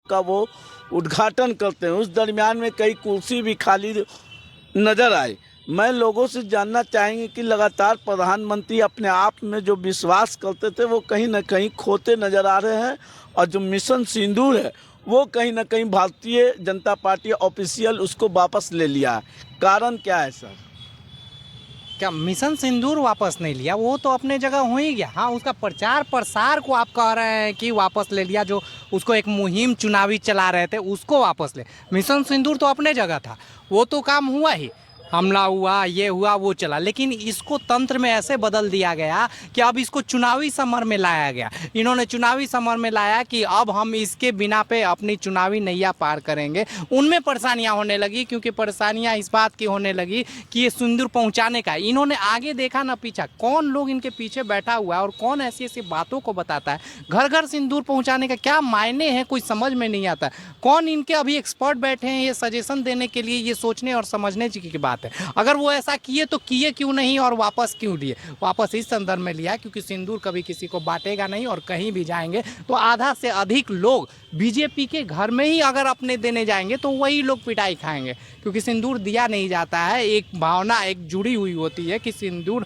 का वो उद्घाटन करते हैं। उस दरमियान में कई कुर्सी भी खाली नज़र आई। मैं लोगों से जानना चाहेंगे कि लगातार प्रधानमंत्री अपने आप में जो विश्वास करते थे वो कहीं ना कहीं खोते नज़र आ रहे हैं, और जो मिशन सिंदूर है वो कहीं ना कहीं भारतीय जनता पार्टी ऑफिशियल उसको वापस ले लिया है। कारण क्या है सर? क्या मिशन सिंदूर वापस नहीं लिया? वो तो अपने जगह हो ही गया। हाँ, उसका प्रचार प्रसार को आप कह रहे हैं कि वापस ले लिया, जो उसको एक मुहिम चुनावी चला रहे थे उसको वापस ले। मिशन सिंदूर तो अपने जगह था, वो तो काम हुआ ही, हमला हुआ, ये हुआ, वो चला। लेकिन इसको तंत्र में ऐसे बदल दिया गया कि अब इसको चुनावी समर में लाया गया। इन्होंने चुनावी समर में लाया कि अब हम इसके बिना पे अपनी चुनावी नैया पार करेंगे। उनमें परेशानियां होने लगी, क्योंकि परेशानियां इस बात की होने लगी कि ये सिंदूर पहुंचाने का इन्होंने आगे देखा ना पीछा, कौन लोग इनके पीछे बैठा हुआ है और कौन ऐसी ऐसी बातों को बताता है। घर घर सिंदूर पहुंचाने का क्या मायने हैं, कोई समझ में नहीं आता। कौन इनके अभी एक्सपर्ट बैठे हैं ये सजेशन देने के लिए, ये सोचने और समझने की बात है। अगर वो ऐसा किए तो किए क्यों नहीं और वापस क्यों लिए? वापस इस संदर्भ में लिया क्योंकि सिंदूर कभी किसी को बांटेगा नहीं, और कहीं भी जाएंगे तो आधा से अधिक लोग बीजेपी के घर में ही अगर अपने देने जाएंगे तो वही लोग पिटाई खाएंगे, क्योंकि सिंदूर दिया नहीं जाता है। एक भावना एक जुड़ी हुई होती है कि सिंदूर,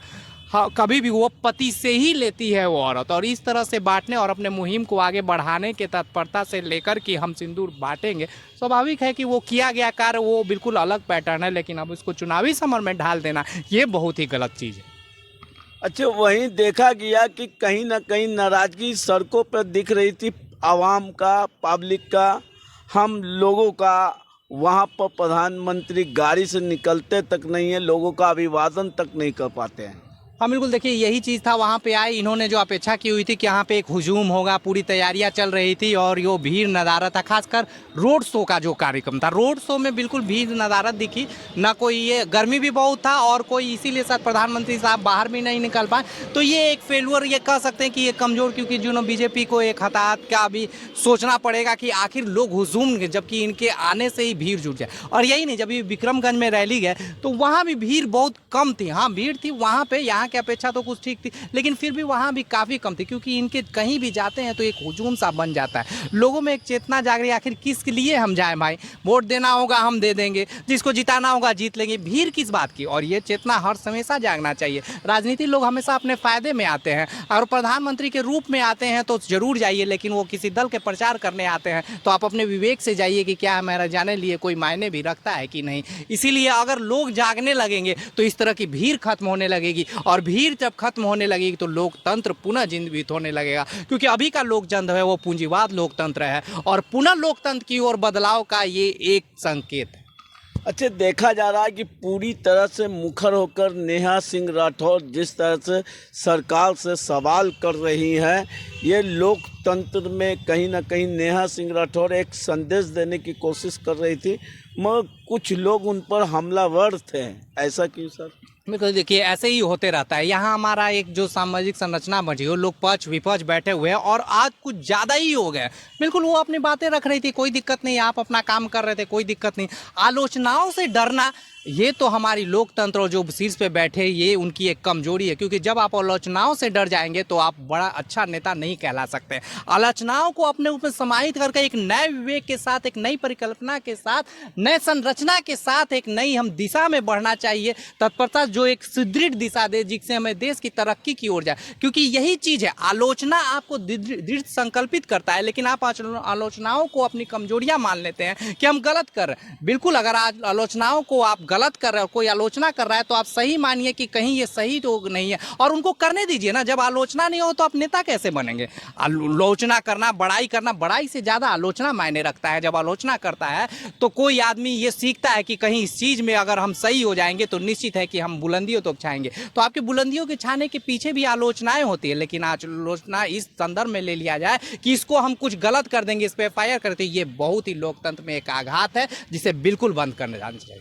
हाँ, कभी भी वो पति से ही लेती है वो औरत, और इस तरह से बांटने और अपने मुहिम को आगे बढ़ाने के तत्परता से लेकर कि हम सिंदूर बांटेंगे, स्वाभाविक है कि वो किया गया कार्य वो बिल्कुल अलग पैटर्न है। लेकिन अब इसको चुनावी समर में ढाल देना ये बहुत ही गलत चीज़ है। अच्छा, वहीं देखा गया कि कहीं ना कहीं नाराजगी सड़कों पर दिख रही थी, आवाम का, पब्लिक का, हम लोगों का। वहाँ पर प्रधानमंत्री गाड़ी से निकलते तक नहीं है, लोगों का अभिवादन तक नहीं कर पाते हैं। हाँ बिल्कुल, देखिए यही चीज़ था। वहाँ पे आए, इन्होंने जो अपेक्षा की हुई थी कि यहाँ पे एक हुजूम होगा, पूरी तैयारियाँ चल रही थी और यो भीड़ नज़ारा था। खासकर रोड शो का जो कार्यक्रम था, रोड शो में बिल्कुल भीड़ नज़ारत दिखी ना। कोई, ये गर्मी भी बहुत था और कोई इसीलिए शायद प्रधानमंत्री साहब बाहर भी नहीं निकल पाए। तो ये एक फेलुअर ये कह सकते हैं कि ये कमज़ोर, क्योंकि जो बीजेपी को एक हताहत का भी सोचना पड़ेगा कि आखिर लोग हुजूम, जबकि इनके आने से ही भीड़ जुट जाए। और यही नहीं, जब ये विक्रमगंज में रैली गए तो वहाँ भी भीड़ बहुत कम थी। हाँ भीड़ थी वहाँ पे, यहाँ की अपेक्षा तो कुछ ठीक थी, लेकिन फिर भी वहाँ भी काफ़ी कम थी, क्योंकि इनके कहीं भी जाते हैं तो एक हुजूम सा बन जाता है। लोगों में एक चेतना जाग रही है, आखिर किस लिए हम जाएं भाई, वोट देना होगा हम दे देंगे, जिसको जिताना होगा जीत लेंगे, भीड़ किस बात की। और ये चेतना हर हमेशा जागना चाहिए। राजनीति लोग हमेशा अपने फायदे में आते हैं, अगर प्रधानमंत्री के रूप में आते हैं तो जरूर जाइए, लेकिन वो किसी दल के प्रचार करने आते हैं तो आप अपने विवेक से जाइए कि क्या हमारा जाने लिए कोई मायने भी रखता है कि नहीं। इसीलिए अगर लोग जागने लगेंगे तो इस तरह की भीड़ खत्म होने लगेगी, और भीड़ जब खत्म होने लगेगी तो लोकतंत्र पुनः जीवित होने लगेगा। क्योंकि अभी का लोकतंत्र है वो पूंजीवाद लोकतंत्र है, और पुनः लोकतंत्र की ओर बदलाव का ये एक संकेत है। अच्छा, देखा जा रहा है कि पूरी तरह से मुखर होकर नेहा सिंह राठौर जिस तरह से सरकार से सवाल कर रही हैं, ये लोकतंत्र में कहीं ना कहीं नेहा सिंह राठौर एक संदेश देने की कोशिश कर रही थी, मगर कुछ लोग उन पर हमलावर थे। ऐसा क्यों सर? बिल्कुल, देखिए ऐसे ही होते रहता है। यहाँ हमारा एक जो सामाजिक संरचना बची हो, लोग पक्ष विपक्ष बैठे हुए हैं और आज कुछ ज़्यादा ही हो गए। बिल्कुल, वो अपनी बातें रख रही थी, कोई दिक्कत नहीं, आप अपना काम कर रहे थे, कोई दिक्कत नहीं। आलोचनाओं से डरना ये तो हमारी लोकतंत्र और जो शीर्ष पे बैठे ये उनकी एक कमजोरी है, क्योंकि जब आप आलोचनाओं से डर जाएंगे तो आप बड़ा अच्छा नेता नहीं कहला सकते। आलोचनाओं को अपने ऊपर समाहित करके एक नए विवेक के साथ, एक नई परिकल्पना के साथ, नए संरचना के साथ एक नई हम दिशा में बढ़ना चाहिए। तत्परता जो एक सुदृढ़ दिशा दे, जिससे हमें देश की तरक्की की ओर जाए, क्योंकि यही चीज़ है। आलोचना आपको दृढ़ संकल्पित करता है, लेकिन आप आलोचनाओं को अपनी कमजोरियां मान लेते हैं कि हम गलत कर रहे हैं। बिल्कुल, अगर आज आलोचनाओं को आप गलत कर रहे हो, कोई आलोचना कर रहा है तो आप सही मानिए कि कहीं ये सही तो नहीं है, और उनको करने दीजिए ना। जब आलोचना नहीं हो तो आप नेता कैसे बनेंगे? आलोचना करना, बड़ाई करना, बड़ाई से ज़्यादा आलोचना मायने रखता है। जब आलोचना करता है तो कोई आदमी ये सीखता है कि कहीं इस चीज़ में अगर हम सही हो जाएंगे तो निश्चित है कि हम बुलंदियों तक छाएंगे। तो आपकी बुलंदियों के छाने के पीछे भी आलोचनाएं होती है, लेकिन आलोचना इस संदर्भ में ले लिया जाए कि इसको हम कुछ गलत कर देंगे, इस पर FIR करते, ये बहुत ही लोकतंत्र में एक आघात है, जिसे बिल्कुल बंद करने जाना चाहिए।